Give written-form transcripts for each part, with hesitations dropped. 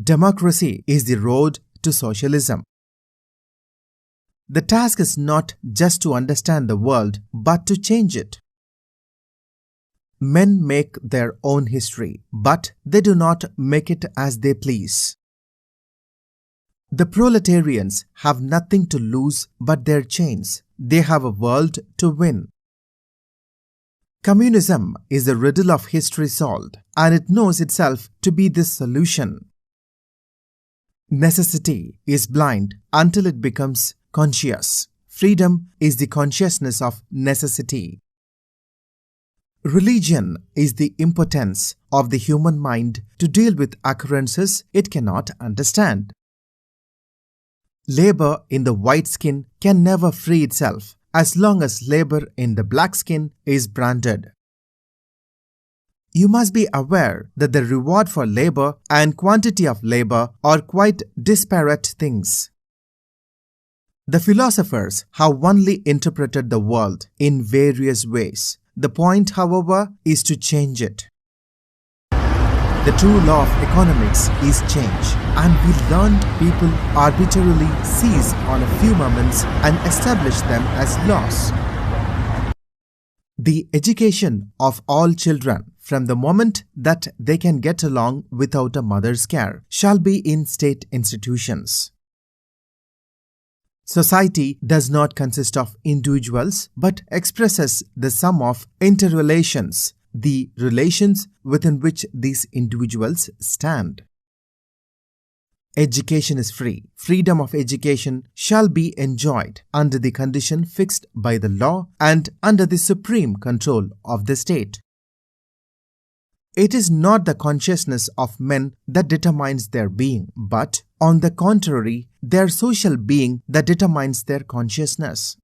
democracy is the road to socialism. The task is not just to understand the world, but to change it. Men make their own history, but they do not make it as they please. The proletarians have nothing to lose but their chains. They have a world to win. Communism is the riddle of history solved, and it knows itself to be this solution. Necessity is blind until it becomes conscious. Freedom is the consciousness of necessity. Religion is the impotence of the human mind to deal with occurrences it cannot understand. Labor in the white skin can never free itself as long as labor in the black skin is branded. You must be aware that the reward for labor and quantity of labor are quite disparate things. The philosophers have only interpreted the world in various ways. The point, however, is to change it. The true law of economics is change, and we learned people arbitrarily seize on a few moments and establish them as laws. The education of all children, from the moment that they can get along without a mother's care, shall be in state institutions. Society does not consist of individuals but expresses the sum of interrelations, the relations within which these individuals stand. Education is free. Freedom of education shall be enjoyed under the condition fixed by the law and under the supreme control of the state. It is not the consciousness of men that determines their being, but, on the contrary, their social being that determines their consciousness.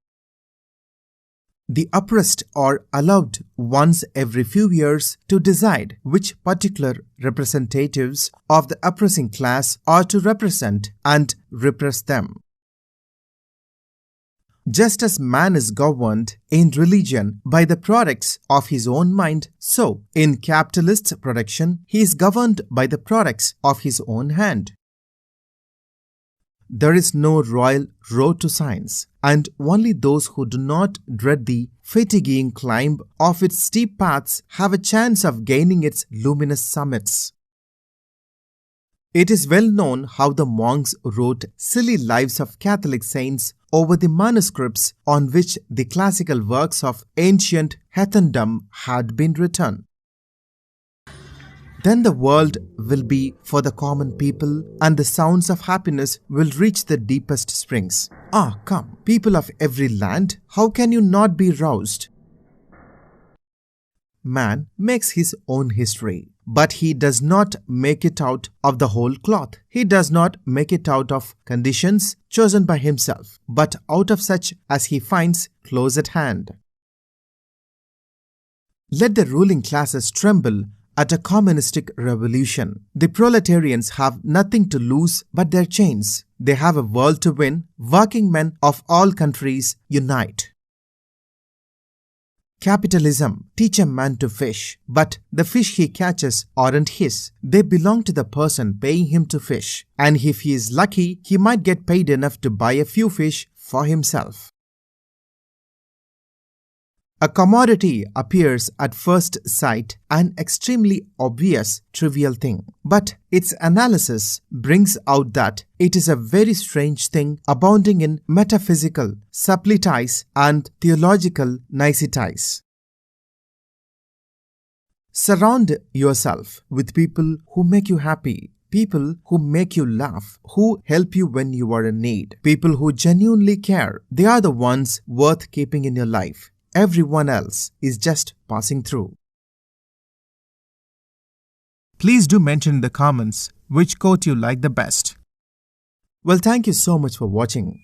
The oppressed are allowed once every few years to decide which particular representatives of the oppressing class are to represent and repress them. Just as man is governed in religion by the products of his own mind, so in capitalist production he is governed by the products of his own hand. There is no royal road to science, and only those who do not dread the fatiguing climb of its steep paths have a chance of gaining its luminous summits. It is well known how the monks wrote silly lives of Catholic saints over the manuscripts on which the classical works of ancient heathendom had been written. Then the world will be for the common people, and the sounds of happiness will reach the deepest springs. Ah, come, people of every land, how can you not be roused? Man makes his own history, but he does not make it out of the whole cloth. He does not make it out of conditions chosen by himself, but out of such as he finds close at hand. Let the ruling classes tremble at a communistic revolution. The proletarians have nothing to lose but their chains. They have a world to win. Working men of all countries unite. Capitalism teach a man to fish, but the fish he catches aren't his. They belong to the person paying him to fish, and if he is lucky, he might get paid enough to buy a few fish for himself. A commodity appears at first sight an extremely obvious, trivial thing, but its analysis brings out that it is a very strange thing abounding in metaphysical subtleties and theological niceties. Surround yourself with people who make you happy, people who make you laugh, who help you when you are in need, people who genuinely care. They are the ones worth keeping in your life. Everyone else is just passing through. Please do mention in the comments which quote you like the best. Well, thank you so much for watching.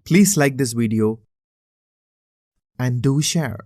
Please like this video and do share.